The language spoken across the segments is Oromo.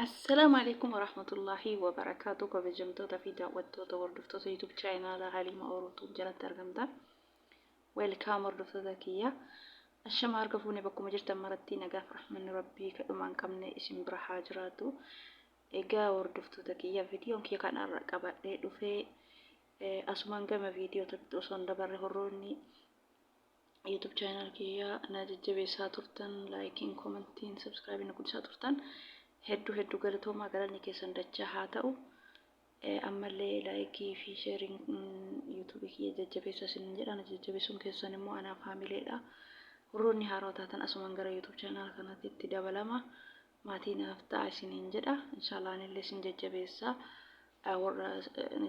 السلام عليكم ورحمة الله وبركاته. كبجمتوتا في دعوتوتا وردفتوتا يوتيوب channel حليمة أوروتو جلت أرقمتا ويلكام وردفتوتا كيا الشم أرقفوني بكم جرت مرتي نقاف رحمن ربي كأمان كمني اسم برا جراتو إيجا وردفتوتا كيا فيديو كيا كان أرقبا دفي أسمان كما فيديو تبتوصن دبر هروني يوتيوب channel كيا أنا ججبي ساتورتن لايكين كومنتين سبسكرايبين نقول ساتورتن hedduu galatoomaa galanni keessan dachaa haa ta'u ammallee laayikii fi sheeriin yuutuubii kiyya jajjabeessa isin jedhan jajjabeessuun keessan immoo anaaf haamileedha. Warroonni haaraa taatan asumaan gara yuutuub chaanaal kanaatti itti dabalama maatii naaf ta'a isiniin jedha. Inshaallah anillee isin jajjabeessa warra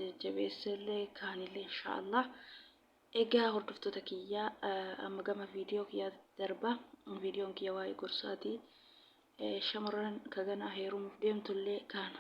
jajjabeessallee kaanillee inshaallah. Egaa hordoftoota kiyyaa amma gama viidiyoo kiyyaa darba viidiyoon kiyya waa'ee gorsaati. Shamarran kaganaa heerumuuf deemtullee kan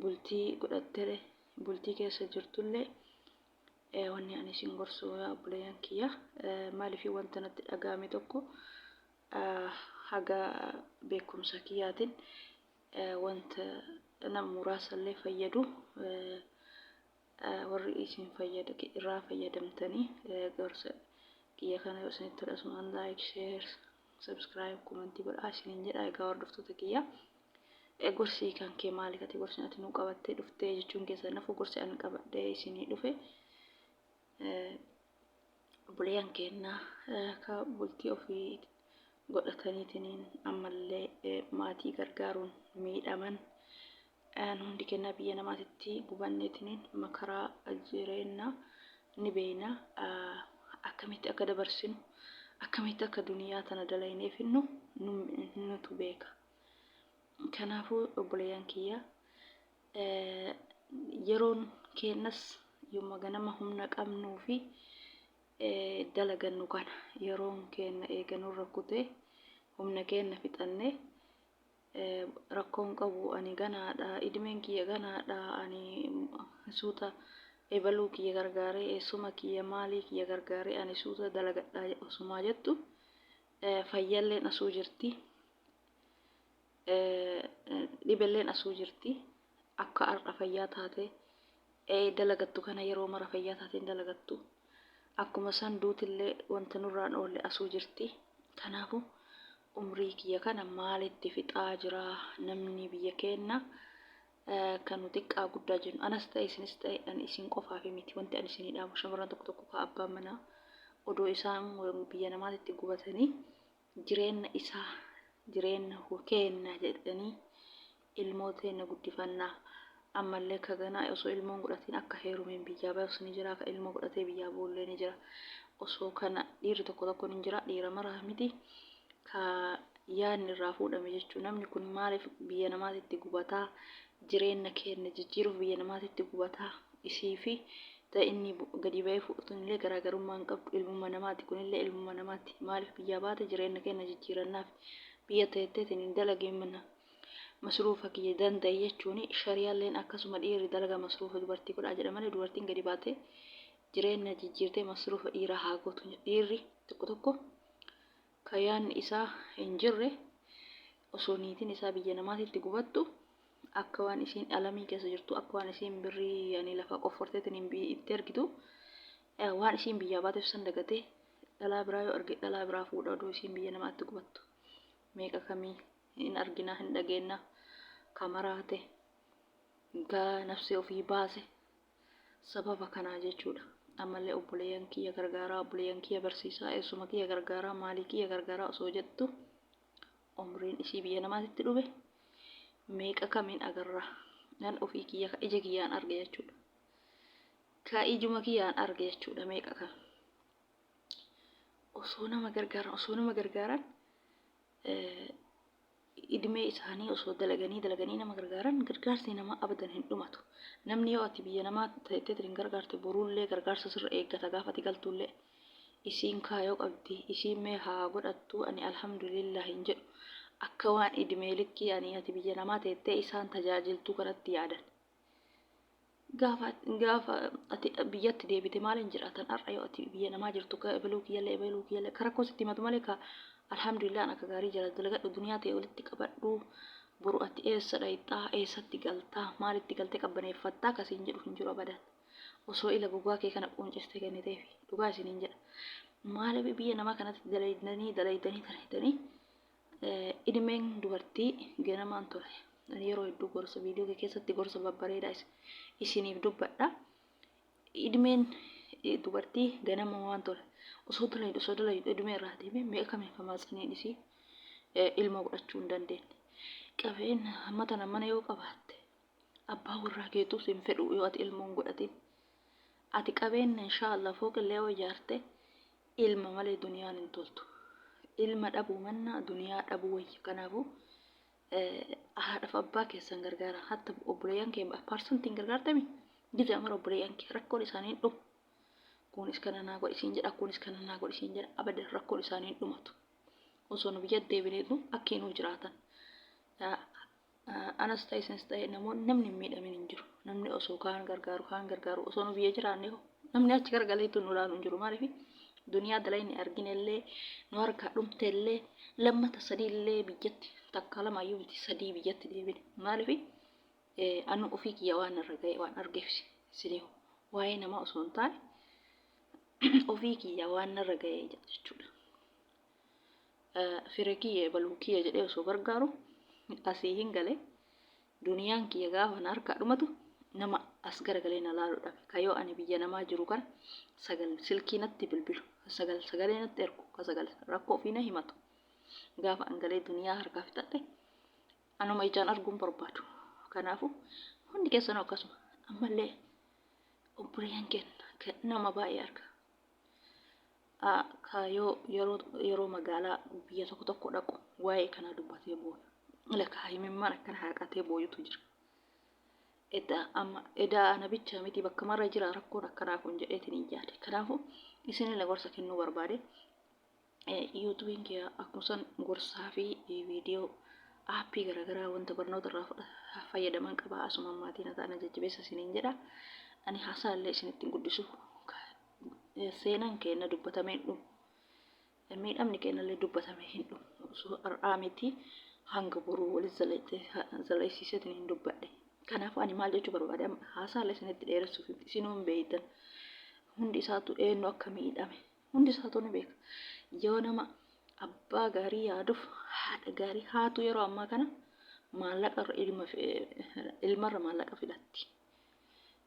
bultii godhattee bultii keessa jirtullee wanni ani isin gorsu obboleeyyan kiyya maaliif wanta natti dhagahame tokko haga beekumsa kiyyaatiin wanta nama muraasallee fayyadu warri isin irraa fayyadamtanii gorsa kiyya kana yoo isinitti tolasumaan like share subscribe comment godhaa isiniin jedha. Egaa hordoftoota kiyya gorsi kan kee maali kati gorsi ati nu qabattee dhuftee jechuun keessa nafu gorsi ani qabadhee isinii dhufe obboleeyyan keenya ka bultii ofii godhataniitiin ammallee maatii gargaaruun miidhaman hundi keenya biyya namaatitti gubanneetiin makaraa jireenya ni beeyna akkamitti akka dabarsinu akkamitti akka duniyaa tana dalaynee finnu nutu beeka. Kanaafuu obboleeyyan kiyya yeroon keenyas yooma ganama humna qabnuu fi dalagannu kana yeroon keenya eeganuu rakkute humna keenya fixannee rakkoon qabu ani ganaadha idimeen kiyya ganaadha ani suuta ebaluu kiyya gargaaree eessuma kiyya maalii kiyya gargaaree ani suuta dalagadhaa osumaa jettu fayyalleen asuu jirti dhibelleen asuu jirti akka har'a fayyaa taate dalagattu kana yeroo mara fayyaa taateen dalagattu akkuma san duutillee wanta nurraan oolle asuu jirti. Kanaafuu umrii kiyya kana maalitti fixaa jira namni biyya keenya kan nuti xiqqaa guddaa jennu anas ta'e isinis ta'e ani isin qofaa fi miti wanti ani isinii dhaamu shamarran tokko ka abbaan manaa odoo isaan biyya namaatitti gubatanii jireenya isaa jireenya keenya jedhanii ilmooteenya guddifannaa ammallee kaganaa osoo ilmoon godhatiin akka heerumeen biyyaa baay'us ni jira ka ilmoo godhatee biyyaa boollee ni jira osoo kana dhiirri tokko ni jira dhiira maraa miti ka yaadni irraa fuudhame jechuun namni kun maaliif biyya namaatitti gubataa jireenya keenya jijjiiruuf biyya namaatitti gubataa isii fi inni gadi ba'ee fuudhunillee garaagarummaan qabdu ilmuma namaati kunillee ilmuma namaati maaliif biyya baate jireenya keenya jijjiirannaaf biyya ta'etteetiin hin dalageenna masruufa kiyya danda'e jechuun shariyaalleen akkasuma dhiirri dalaga masruufa dubartii godhaa jedha malee dubartiin gadi baate jireenya jijjiirtee masruufa dhiiraa haa gootu dhiirri tokko kayyaan isaa hin jirre osoo niitiin isaa biyya namaatitti gubattu akka waan isiin alamii keessa jirtu akka waan isiin birrii yani lafa qofforteetiin itti ergitu waan isiin biyya baateef san dagatee dhalaa biraa yoo arge dhalaa biraa fuudha odoo isiin biyya namaatti gubattu meeqa kamii hin arginaa hin dhageenna kamaraate gaa nafsee ofii baase sababa kanaa jechuudha. Ammallee obboleeyyan kiyya gargaaraa obboleeyyan kiyya barsiisaa eessuma kiyya gargaaraa maalii kiyya gargaaraa osoo jettu umriin isii biyya namaatitti dhufe meeqa kamiin agarra nan ofii kiyya ka ija kiyyaan arge jechuudha ka ijuma kiyyaan arge jechuudha meeqa kan osoo nama gargaaran idimee isaanii osoo dalaganii nama gargaaran gargaarsi nama abadan hin dhumatu namni yoo ati biyya namaa ta'etti hin gargaarte boruullee gargaarsa sirra eeggata gaafati galtuullee isiin kaayoo qabdi isiin mee haa godhattu ani alhamdulillah hin jedhu akka waan idimee likkii ani ati biyya namaa ta'ettee isaan tajaajiltuu kanatti yaadan gaafa ati biyyatti deebite maaliin jiraatan har'a yoo ati biyya namaa jirtu ka ebaluu kiyyalle karakkoositti himatu malee ka alhamdulillah akka gaarii jala dalagadhu duniyaa ta'e walitti qabadhu boru ati eessa dhayxaa, eessatti galtaa, maalitti galtee qabbaneeffattaa akkasiin jedhu hin jiru abadan. Osoo ila gogaa kee kana quncistee kenniteefi dhugaa isiniin jedha. Maaliif biyya namaa kanatti dalaydanii idimeen dubartii ganamaan ture. Yeroo hedduu gorsa viidiyoo kee keessatti gorsa babbareedaa isiniif dubbadha. Idimeen dubartii ganama waan ture. Osoo dalaydu idimee irraa deemee meeqa kameeffamaa saniidhisi ilma godhachuu hin dandeenye. Qabeenya hammata namana yoo qabaatte abbaa warraa keetu sin fedhu yoo ati ilma hin godhatin. Ati qabeenya inshaallah fooqillee yoo ijaarte ilma malee duniyaan hin toltu. Ilma dhabuu manna duniyaa dhabuu wayya. Kanaafuu haadhaaf abbaa keessan gargaara. Hatta obboleeyyan kee parsantiin gargaartami. Gizee amara obboleeyyan kee rakkoon isaanii dhumu. Kunis kana naa godhisiin jedha, kunis kana naa godhisiin jedha. Abadan rakkoon isaanii dhumatu. Osoo nu biyya deebineetu akkiinuu jiraatan. Anas ta'e isinis ta'e namni hin miidhamin hin jiru. Namni osoo kaan gargaaru osoo nu biyya jiraanne namni achi gargaleetu nu ilaalu hin jiru. Maaliif duniyaa dalayni arginellee nu harkaa dhumtellee lammata sadiillee biyyatti takka lamaayyuu miti sadii biyyatti deebine. Maaliif anu ofii kiyya waan irra ga'e waan argeef isinii waa'ee namaa osoo hin taane ofii kiyya waan irra ga'e jechuudha. Fira kiyya baluu kiyya jedhee osoo gargaaru asii hin galee duniyaan kiyya gaafa na harkaa dhumatu nama as garagalee na laaluudhaaf kayoo ani biyya namaa jiru kana silkii natti bilbilu sagalee natti ergu rakkoo ofii na himatu gaafa angalee duniyaa harkaa fixadhe anuma ijaan arguun barbaadu. Kanaafuu hundi keessanuu akkasuma ammallee obboleeyyan keenya nama baay'ee arga. Yeroo magaalaa biyya tokko dhaqu waa'ee kanaa dubbatee booda. Lakkaa himimmaan akkana haqatee booyutu jira. Edaa ana bicha miti bakka marra jira rakkoon akkanaa kun jedheetiin hin yaade. Kanaafuu isinillee gorsa kennuu barbaade. YouTube'n kee akkuma gorsaa fi viidiyoo aappii garaagaraa wanta barnoota irraa fayyadaman qaba. Asuma maatiin ta'an jajjabeessa isiniin jedha. Ani haasaallee isinitti guddisuuf seenaan keenya dubbatamee hin dhumu. Miidhamni keenyallee dubbatamee hin dhumu. Osoo har'aa miti hanga boruu walis zaleessiseetiin hin dubbadhe. Kanaafuu ani maal jechuu barbaade haasaallee isinitti dheeressuuf isinuu hin beeytan. Hundi isaatu eenyu akka miidhame hundi isaatu ni beeka. Yoo nama abbaa gaarii yaaduuf haadha gaarii haatu yeroo ammaa kana maallaqa ilmarra maallaqa filatti.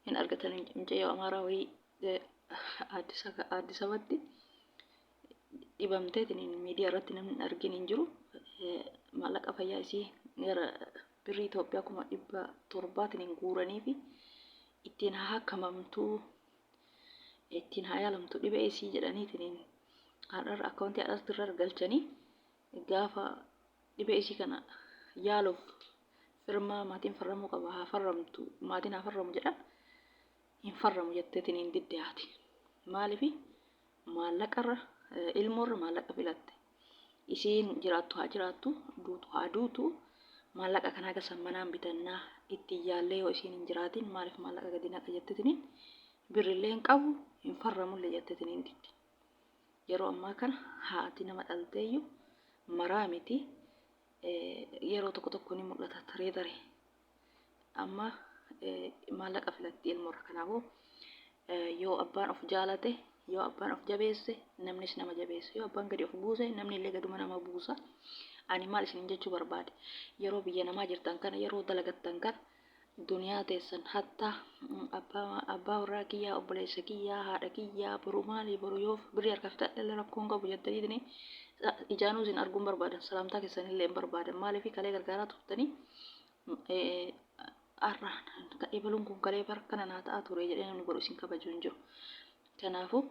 Hin argatan mucayyoo amaaraa wayii Addis Ababatti dhibamteetiin miidiyaa irratti namni argin hin jiru. Maallaqa fayyaa isii gara birrii Itoophiyaa 700 guuranii fi ittiin hakkamamtuu ittiin yaalamtu dhibee isii jedhaniitiin haadharra akkaawuntii haadhatirra galchanii gaafa dhibee isii kana yaaluuf firmaa maatiin farramuu qaba haa farramtu maatiin haa farramu jedha hin farramu jetteetiin hin diddaati. Maaliif maallaqarra ilmoorra maallaqa filatte isiin jiraattu haa jiraattu duutu haa duutu maallaqa kanaa gasan manaan bitannaa itti yaallee yoo isiin hin jiraatin maaliif maallaqa gadi naqa jetteetiin birrillee hin qabu hin farramullee jetteetiin hin diddi. Yeroo ammaa kana haati nama dhalteeyyu maraa miti yeroo tokko ni mul'ata taree amma maallaqa filatti ilmoorra. Kanaafuu yoo abbaan of jaalate yoo abbaan of jabeesse namnis nama jabeessa yoo abbaan gadi of buuse namni illee gaduma nama buusa. Ani maal isin jechuu barbaade yeroo biyya namaa jirtan kana yeroo dalagattan kana duniyaa teessan hatta abbaa warraa kiyyaa obboleessa kiyyaa haadha kiyyaa boru maali boru yoo birrii harka fitadhe rakkoon qabu jettanii ijaanuu isin arguun barbaadan salaamtaa keessan illee hin barbaadan. Maaliif kalee gargaaraa turtanii arraan ibaluun kun kalee barkana naa ta'a ture jedhee namni godhu isin kabajuu hin jiru. Kanaafuu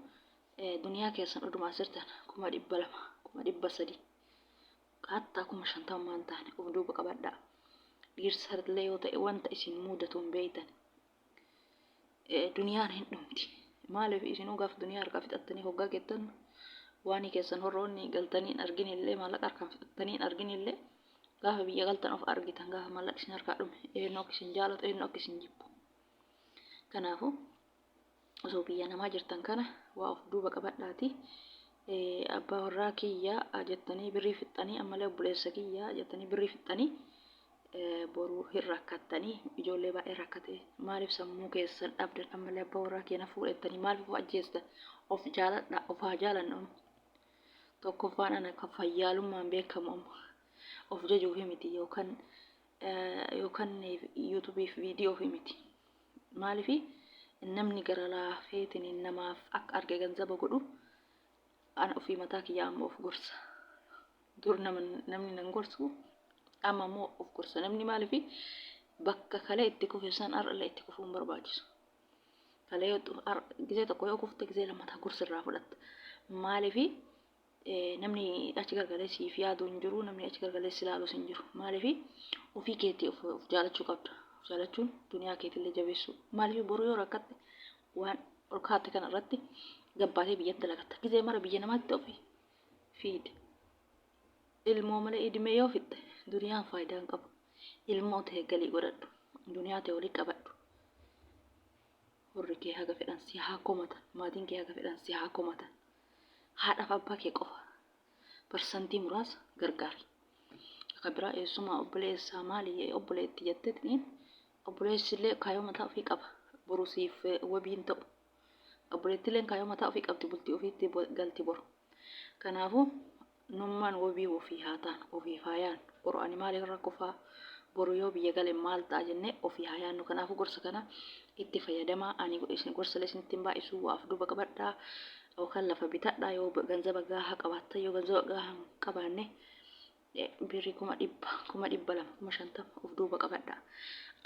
duniyaa keessan odumaa sirtan 200,000 300,000 hatta 50,000 taane of duuba qabadhaa. Dhiirsallee yoo ta'e wanta isin mudatu hin beeytan. Duniyaan hin dhumti. Maaliif isinuu gaafa duniyaa harkaa fixattanii hoggaa geettan waan keessan horroonni galtanii arginillee maallaqa harkaan fixattanii arginillee gaafa biyya galtan of argitan gaafa maallaqi isin harkaa dhume eenyu akka isin jaalatu eenyu akka isin jibbu. Kanaafuu osoo biyya namaa jirtan kana waa of duuba qabadhaati. Abbaa warraa kiyyaa jettanii birrii fixxanii ammallee obboleessa kiyyaa jettanii birrii fixxanii boruu hin rakkattanii ijoollee baay'ee rakkate maaliif sammuu keessan dhabdan ammallee abbaa warraa keenya fuudhattanii maaliif of ajjeestan of jaaladha of haa jaalannu tokkoffaan ana kan fayyaalummaan beekamu amma of jajuuf miti yookaan yuutuubiif viidiyoof miti maaliif namni gara laafeetiin namaaf akka arge ganzaba godhu ana ofii mataa kiyyaa amma of gorsa dur namni nan gorsu amma immoo of gorsa namni maaliif bakka kalee itti kufeessan ar'allee itti kufuun barbaachisu kalee gisee tokko yoo kufte gisee lammataa gorsa irraa fudhatta maaliif namni achi gargalee siif yaadu hin jiru namni achi gargalee si ilaalus hin jiru maaliif ofii keetii of jaalachuu qabda of jaalachuun duniyaa keetillee jabeessu maaliif boruu yoo rakkatte waan ol kaate kana irratti gabbaatee biyyatti dalagatta gisee mara biyya namaatti ofii fiide ilmoo malee idimee yoo fitte duniyaan faayidaa hin qabu ilmoo ta'e galii godhadhu duniyaa ta'e walii qabadhu warri kee haga fedhan si haa komatan maatiin kee haga fedhan si haa komatan haadhaaf abbaa kee qofa parsantii muraasa gargaari akka biraa eessumaa obboleessaa maali obboleetti jetteetiniin obboleessillee kaayoo mataa ofii qaba borusiif wabiin ta'u obboleettillee kaayoo mataa ofii qabdi bultii ofiitti galti boru kanaafuu nummaan wabii ofii haa ta'an ofii faayaan boru ani maaliif rakkofaa boru yoo biyya gale maal ta'a jennee ofii haa yaannu kanaafuu gorsa kana itti fayyadamaa ani isin gorsa isinitti baay'isuu waaf duuba qabadhaa yookaan lafa bitadhaa yoo ganzaba gahaa qabaattan yoo ganzaba gahaa hin qabaanne birrii 1,200 of duuba qabadhaa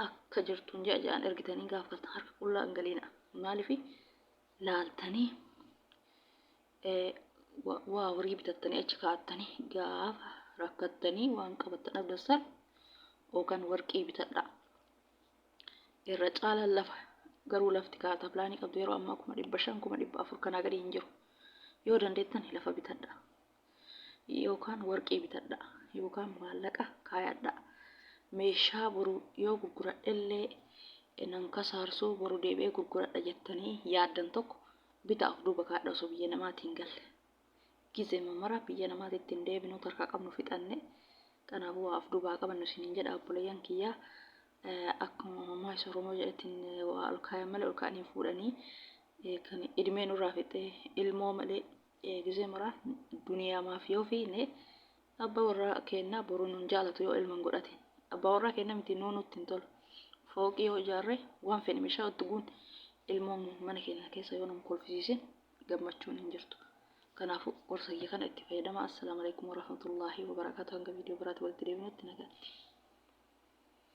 akka jirtuun ja'aan ergitanii gaafatan harka qullaa hin galiina maaliif laaltanii waa horii bitattanii achi kaa'attanii gaafa rakkattanii waan qabattan dhabdassan yookaan warqii bitadhaa irra caalaan lafa garuu lafti kaata pilaanii qabdu yeroo ammaa 500,000 kanaa gadi hin jiru yoo dandeettan lafa bitadhaa yookaan warqii bitadhaa yookaan maallaqa kaayadhaa meeshaa boru yoo gurguradhellee nan kasaarsuu boru deebi'ee gurguradha jettanii yaaddan tokko bitaaf duuba kaadha osoo biyya namaatiin galle gisee mamara biyya namaatitti hin deebinu tarkaa qabnu fixanne kanaafuu waaf duubaa qabannu isiniin jedha obboleeyyan kiyyaa akkuma mammaa isa Oromoo jedhettiin waa ol kaayan malee ol kaa'anii fuudhanii kan idimee nurraa fixee ilmoo malee gisee maraa duniyaa maaf yoo fiine abbaa warraa kennaa boru nun jaalatu yoo ilman godhate abbaa warraa kenna miti nuunutti hin tolu fooqii yoo ijaarre waan fedhe meeshaa itti guun ilmoon mana keenya keessa yoo nam kolfisiisin gammachuun hin jirtu kanaafuu gorsa kana itti fayyadamaa. Assalaamu alaykum warahmatullaahi wabarakaatuh. Hanga viidiyoo biraatti walitti deebinutti nagaatti.